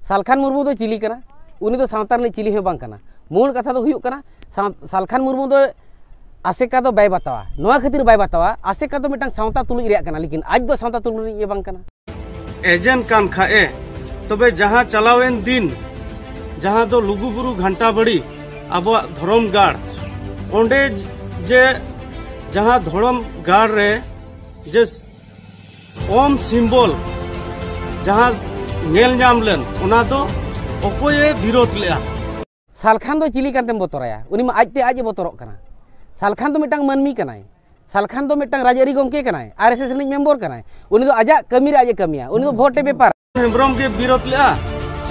सालखान मुर्मू दो चिली कना उनी दो सावता रनी चिली हो बांग कना मूल कथा दो हुयुग कना सालखान मुर्मू दो आसेका दो बाय बतावा नोआ खातिर बाय बतावा आसेका दो मिटांग सावता तुलुज रिया कना लेकिन आज दो सावता तुलुज ये बांग कना एजेंट कान खाए तबे जहां चलावेन दिन जहां दो लुगुबुरु घंटा बड़ी अब धर्म गाड़ ओंडे जे जहां धर्म गाड़ रे जे ओम सिंबल जहां नेल नाम लेन ओना दो ओकोये विरोध लेआ सालखान दो चिली कानतेम बतराया उनी मा आजते आज बोतरक कना सालखान दो मिटांग मानमी कनाय सालखान दो मिटांग राजआरी गमके कनाय आरएसएस रिनिज मेंबर कनाय उनी दो आजा कमी रे आजे कमिया उनी दो भोटे बेपार हेम्ब्रम के विरोध लेआ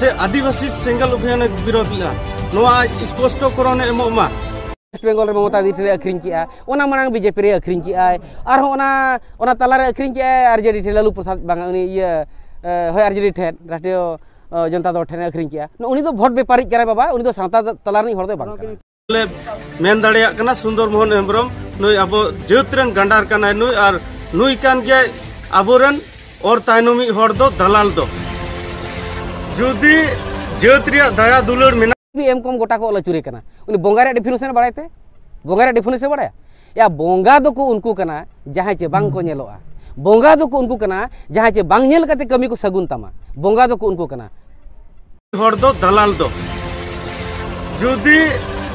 से आदिवासी सेंगल अभियान विरोध लेआ नोआ स्पष्टकरण एमोमा वेस्ट बेंगल रे ममता दीदी अखरिंग किया ओना मांग बीजेपी रे अखरिंग किया और ओना तला रे अखरिंग किया आरजेडी ठे लालू प्रसाद बांगा उनी ये होय आरजेडी ठे राष्ट्रीय जनता दल ठे अखरिंग किया उनी दो भोट बेपारी करे बाबा उनी दो सावता तला रे हर दो बांग ले मेन दाड़िया कना सुंदर मोहन हेम्ब्रम नुई अब जेतरेन गांडार कना नुई और नुई कान के आबोरन और तायनमी हर दो दलाल दो जुदी जेतरिया दया दुलर मेना भी एम कम गोटा को ओला चुरे कना उनी बोंगा रे डेफिनेशन बाड़ायते बोंगा रे डेफिनेशन बाड़ाया या बोंगा दो को उनको कना जहां चे बांग को नेलोआ बोंगा दो को उनको कना जहां चे बांग नेल कते कमी को सगुन तमा बोंगा दो को उनको कना हर दो दलाल दो जुदी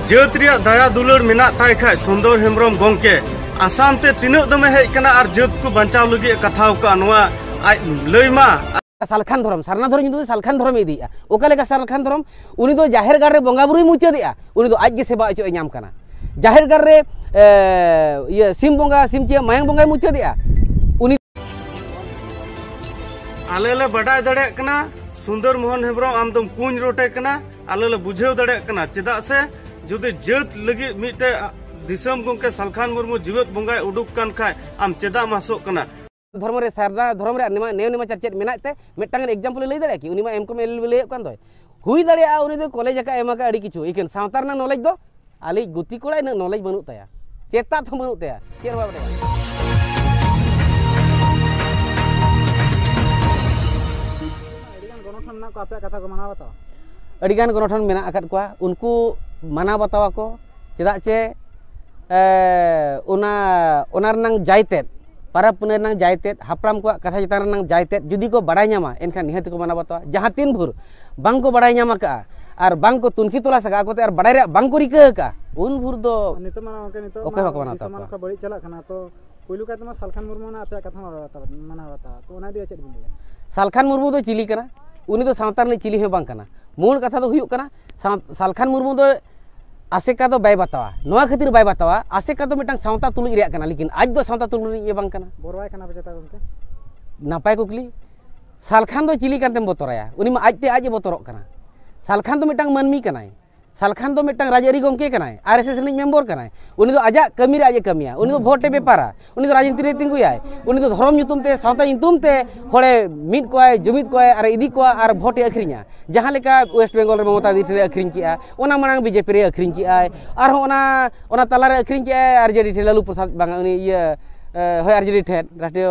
जेतरिया दया दुलर मेना ताय खाय सुंदर हेम्ब्रम गोंके आसाम ते तिनक दमे हेज कना और जेत को बंचाव लगे कथाव का नोआ लैमा सालखान धर्म सारना धर्म जो सालखान धर्म इदिया ओका लेका सालखान धर्म उनी दो जाहेर गार रे बोंगा बुरुई मुचादिया उनी दो आज गे सेवा अचो नाम कना जाहेर गार रे ये सिम बोंगा सिम चे मायंग बोंगा मुचादिया उनी आले ले बडाय दड़े कना सुंदर मोहन हेम्ब्रम आम तुम कुंज रोटे कना आले ले बुझेव दड़े कना चेदा से जुदि जेत लगी मिटे दिसम गोंके सालखान मुर्मू जीवत बोंगाय उडुक कान खाय आम चेदा मासो कना धर्म रे सारना धर्म रे निमा नेव निमा चर्चेट मेनाते मिटांग एग्जांपल लई दाड़े कि उनी मा एमकम एल लई कान दय हुई दाड़े उनी दो कॉलेज का एमा का अड़ी किछु इकेन सावतार ना नॉलेज दो आली गुती कोड़ा इन नॉलेज बनु ताया चेता तो बनु ताया चेर बा बडे अडिगान गणठन ना को आपे कथा को माना बताओ अडिगान गणठन मेना आकात कोआ उनको माना बतावा को चेदा चे ओना रनांग जायते पारा पुने नंग जायते हापराम को कथा चितान नंग जायते जुदी को बड़ाई नामा एनखान निहत को माना बतावा जहां तीन भुर बांग को बड़ाई नामा का और बांग को तुनखी तोला सका कोते और बड़ाई रे बांग को रिका का उन भुर दो नितो माना ओके नितो ओके बको माना ता का बड़ी चला खाना तो कोइलु का तमा सालखान मुर्मू ना आपे कथा माना बतावा तो ओना दिया चेद बिंदिया सालखान मुर्मू दो चिली कना उनी दो सावतार ने चिली हो बांग कना मूल कथा दो हुयुग कना सालखान मुर्मू दो आसेका दो बाय बतावा नोआ खातिर बाय बतावा आसेका दो मिटांग सावता तुलुज रिया कना लेकिन आज दो सावता तुलुज ये बांग कना बोरवाय कना बजता गमके नापाय कुकली सालखान दो चिली कानतेम बतराया उनी मा आजते आज बोतरक कना सालखान दो मिटांग मानमी कनाय सालखान दो मिटांग राजआरी गमके कनाय आरएसएस रिनिज मेंबर कनाय उनी दो आजा कमी रे आजे कमिया उनी दो भोटे बेपारा उनी दो राजनीति रे तिंगुयाय उनी दो धर्म युतुम ते सावता युतुम ते होड़े मिद कोय जुमिद कोय और इदी को और भोटे अखरिया जहां लेका वेस्ट बेंगल रे ममता दीदी रे अखरिंग किया ओना मांग बीजेपी रे अखरिंग किया और ओना तला रे अखरिंग किया आरजेडी ठे लालू प्रसाद बांगा उनी ये होय आरजेडी ठे राष्ट्रीय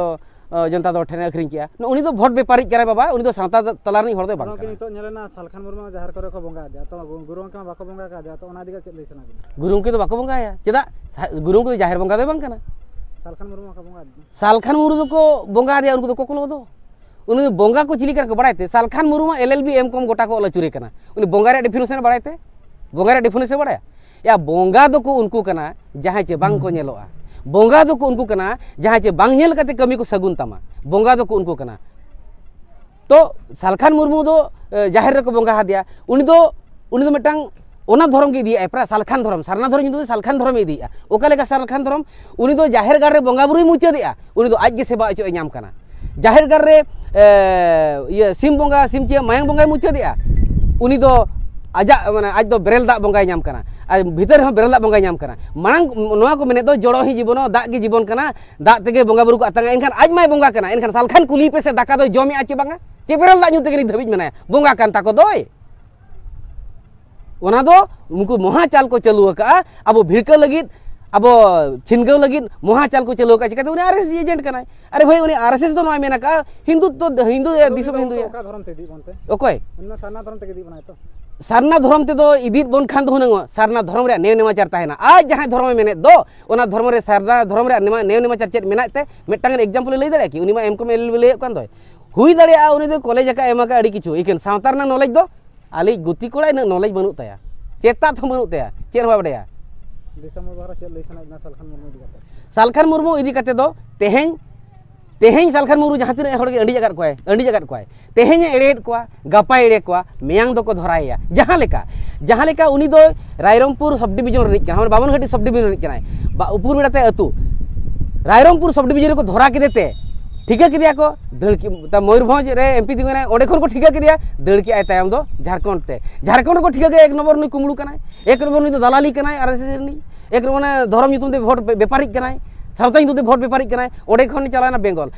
जनता दल ठे अखरिंग किया उनी दो भोट बेपारी करे बाबा उनी दो सावता तला रे हर दो बांग के नितो नेलेना सालखान मुर्मू जाहर करे को बोंगा दे तो गुरुओं के बाको बोंगा का दे तो ओना दिगा चेद लैसना गुरुओं के तो बाको बोंगा या चेदा गुरुओं को जाहिर बोंगा दे बांग कना सालखान मुर्मू का बोंगा सालखान मुर्मू को बोंगा दे उनको तो कोकलो दो उनी बोंगा को चिली कर बड़ायते सालखान मुर्मू एलएलबी एमकॉम गोटा को ओला चुरे कना उनी बोंगा रे डेफिनेशन बड़ायते बोंगा रे डेफिनेशन बड़ाया या बोंगा दो को उनको कना जहां चे बांग को नेलोआ बोंगा दो को उनको कना जहां चे बांग नेल कते कमी को सगुन तमा बोंगा दो को उनको कना तो सालखान मुर्मू दो जाहिर को बोंगा दिया उनी दो मिटांग ओना धर्म के दिया प्रा सालखान धर्म सारना धर्म जो सालखान धर्म दिया ओका लेका सालखान धर्म उनी दो जाहिर गार रे बोंगा बुरुई मुचा दिया उनी दो आज गे सेवा अचो नाम कना जाहिर गार रे ये सिम बोंगा सिम चे मायंग बोंगा मुचा दिया उनी दो आजा माने आज दो बेरेल दा बोंगा नाम कना आ भीतर हो बेरेल दा बोंगा नाम कना मांग नोआ को मेने दो जड़ो ही जीवन दा के जीवन कना दा तेगे बोंगा बुरु को अतंगा एनखान आज माय बोंगा कना एनखान सालखान कुली पे से दाका दो जमे आचे बांगा चे बेरेल दा न्यू तेगे धबिज मेना बोंगा कान ताको दोय ओना दो उनको महाचाल को चालू का अब भिड़का लगित अब छिनगाव लगी महाचाल को चलो का चिकाते उन्हें आरएसएस एजेंट करना है। अरे भाई उन्हें आरएसएस तो नॉय मेना का हिंदू तो हिंदू दिसम हिंदू या ओके सारना धर्म ते दो इदित बन खान दो नंगो सारना धर्म रे नेव नेमाचार ताहेना आज जहां धर्म मेने दो ओना धर्म रे सारना धर्म रे नेव नेमाचार चेत मेना ते मिटटांग एग्जांपल लई दाड़े कि उनी मा एम को एल लई कान दो हुई दाड़े उनी दो कॉलेज का एमा का अड़ी किछु इकेन सावतार ना नॉलेज दो आली गुती कोड़ा न नॉलेज बनु ताया चेता तो बनु ताया चेर बा बड़या सालखान मुर्मू इदी काते दो तेहें सालखान मुर्मू जहां तिना हड़ के अंडी जगत कोय तेहें एड़ेड कोआ गपा एड़े कोआ मेयांग दो को धराया जहां लेका उनी दो रायरंगपुर सब डिवीजन रिक कना बाबनघाटी सब डिवीजन रिक कना उपुर बेड़ाते अतु रायरंगपुर सब डिवीजन को धरा केदेते ठिका किदिया को दड़की मयूरभंज रे एमपी दिगना ओडे खन को ठिका किदिया दड़की आय तायम दो झारखंड को ठिका के एक नंबर नुई कुमलू कनाय एक नंबर नुई दो दलाली कनाय आरएसएस नी एक नंबर धर्म युतुम दे वोट व्यापारी कनाय सावता युतुम दे वोट व्यापारी कनाय ओडे खन चलाना बेंगल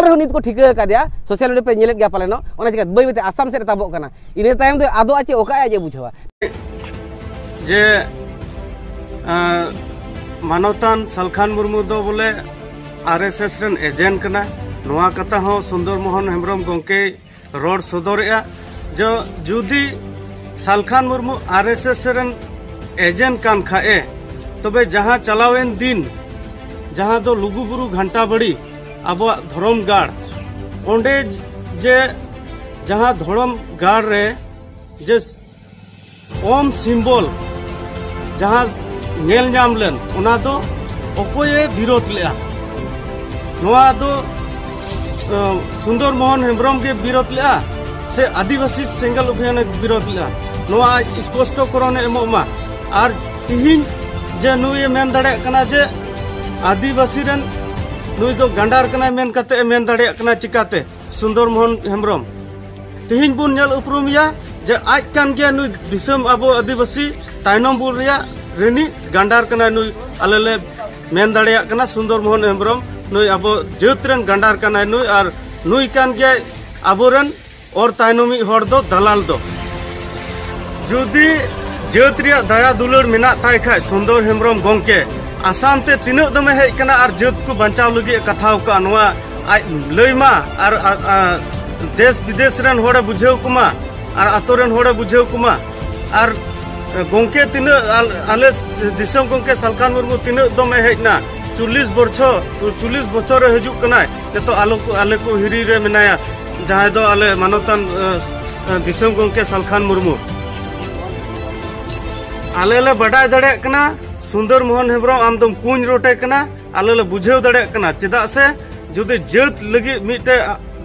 रे नित को ठिका कादिया सोशल मीडिया पे नेलेत गया पालेनो ओना चिका बई बते आसाम से ताबो कना इने तायम दो आदो आचे ओका आजे बुझवा जे मानवतान सालखान मुर्मू दो बोले आरएसएस रन एजेंट कना नोआ कथा हो सुंदर मोहन हेम्ब्रम गोंके रोड सदरेया जो जुदी Salkhan Murmu RSS run agent कान खाए तबे जहां चलावेन दिन जहां दो लुगुबुरु घंटा बड़ी अब धर्म गाड़ ओंडे जे जहां धर्म गाड़ रे जे ओम सिंबल जहां नेल नाम लेन ओना दो ओकोये विरोध लेआ नोआ दो सुंदर मोहन हेम्ब्रम के विरोध लेआ से आदिवासी सेंगल अभियान विरोध लेआ नोआ स्पष्टकरण एमोमा और तिहिन जे नुई मेन दाड़े कना जे आदिवासी रन नुई दो गांडार कना मेन कते मेन दाड़े कना चिकाते सुंदर मोहन हेम्ब्रम तिहिन बुन नेल उपरुमिया जे आज कान गया नुई दिसम आबो आदिवासी तायनम बुर रिया रेनी गांडार कना नुई आलेले मेन दाड़े कना सुंदर मोहन हेम्ब्रम नुई आबो जतरन गांडार कना नुई और नुई कान गया आबोरन और तायनमी हर दो दलाल दो जुदी जत रिया दया दुलर मेना ताय खाय सुंदर हेम्ब्रम गोंके आसाम ते तिनक दमे हेज कना और जत को बंचाव लगी कथाव का नोआ लैमा और देश विदेश रन होड़े बुझेव कुमा और आतोरन होड़े बुझेव कुमा और गोंके तिन आले दिसम गोंके सालखान मुर्मू तिनक दमे हेजना 40 बछर हजू कना तो आले को हिरी रे मेनाया जहां दो आले मानवतान दिसम गोंके सालखान मुर्मू आले ले बडाय दाड़े कना सुंदर मोहन हेम्ब्रम आम दम कुंज रोटे कना आले ले बुझेव दाड़े कना चेदा से जुदि जत लगी मिटे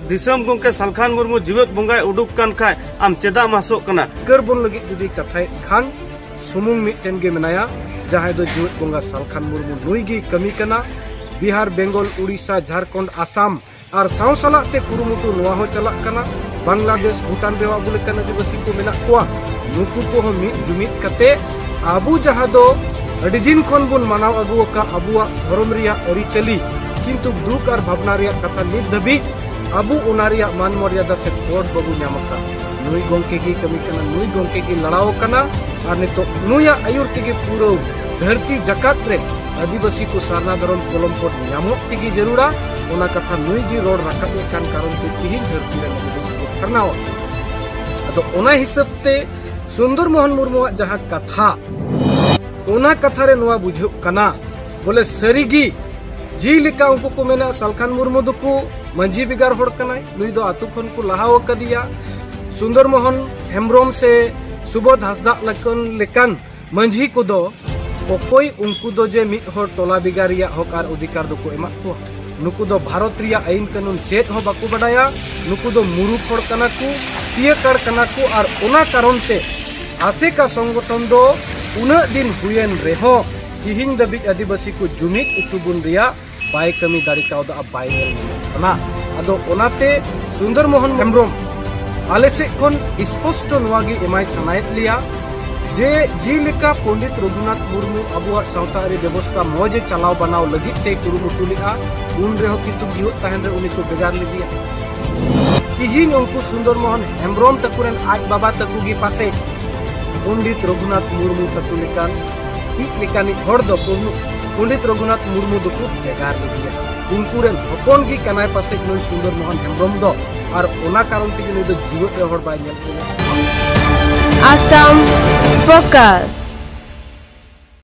दिसम गोंके सालखान मुर्मू जीवत बंगाय उडुक कान खाय आम चेदा मासो कना करबन लगी जुदि कथाय खान सुमुंग मिटेन गे मेनाया जहां दो जीवत बंगा सालखान मुर्मू नुई गी कमी कना बिहार बेंगल उड़ीसा झारखंड आसाम और साव सलाते कुरुमुटु नोआ हो चला कना बांग्लादेश भूटान बेवा बुले कना आदिवासी को मेना कोआ नुकु को हम जुमित कते आबू जहां दो अड़ी दिन खन बन मानाव अगुआ का अबुआ धर्म रिया अरिचली किंतु दुख और भावना रिया कथा नित दबी आबू ओना रिया मान मर्यादा से कोड बाबू नामका नुई गोंके की कमी कना नुई गोंके की लड़ाओ कना और नितो नुया आयुर तेगे पूरा धरती जकात रे आदिवासी को सारना धर्म कोलम कोड नामक तेगे जरूरा ओना कथा नुई गी रोड रकाब कान कारण ते तिहिन धरती रे आदिवासी को करनाव अदो ओना हिसाब ते सुंदर मोहन मुर्मू जहां कथा ओना कथा रे नुआ बुझो कना बोले सरीगी जी लेका उनको को मेना सालखान मुर्मू दुको मंझी बिगार होड़ कनाय नुई दो आतु खन को लहाव कदिया सुंदर मोहन हेम्ब्रम से सुबोध हासदा लेकन मंझी को दो ओकोई उनको दो जे मिट होड़ टोला बिगारिया हकार अधिकार दो को एमा को नुकु दो भारत रिया आईन कानून चेत हो बाकू बडाया नुकु दो मुरुख होड़ कना को पियकर कना को और ओना कारण ते आसे का संगठन दो उना दिन हुएन रेहो तिहिन दबी आदिवासी को जुमित उचुबुन रिया बाय कमी दाड़ी का दा बाय नेल अदो ओनाते सुंदर मोहन हेम्ब्रम आले से कोन स्पष्ट नवागी एमाय सनायत लिया जे जी लेका पंडित रघुनाथ मुर्मू अबुआ सावतारी व्यवस्था मौजे चलाव बनाव लगित ते कुरुमुटु लिया उन रेहो किंतु जीवत ताहन रे उनी को बेगार ले दिया तिहिन उनको सुंदर मोहन हेम्ब्रम तकुरन आज बाबा तकुगी पासे पंडित रघुनाथ मुर्मू तकु लेकान इ लेकानी हर दो पंडित रघुनाथ मुर्मू दुकु बेगार लगिया उनको रेन हपन की कनाय पासे नई सुंदर मोहन हेम्ब्रम दो और ओना कारण तेगे नई दो जीवत रे हड़ बाय नेल Assam Focus.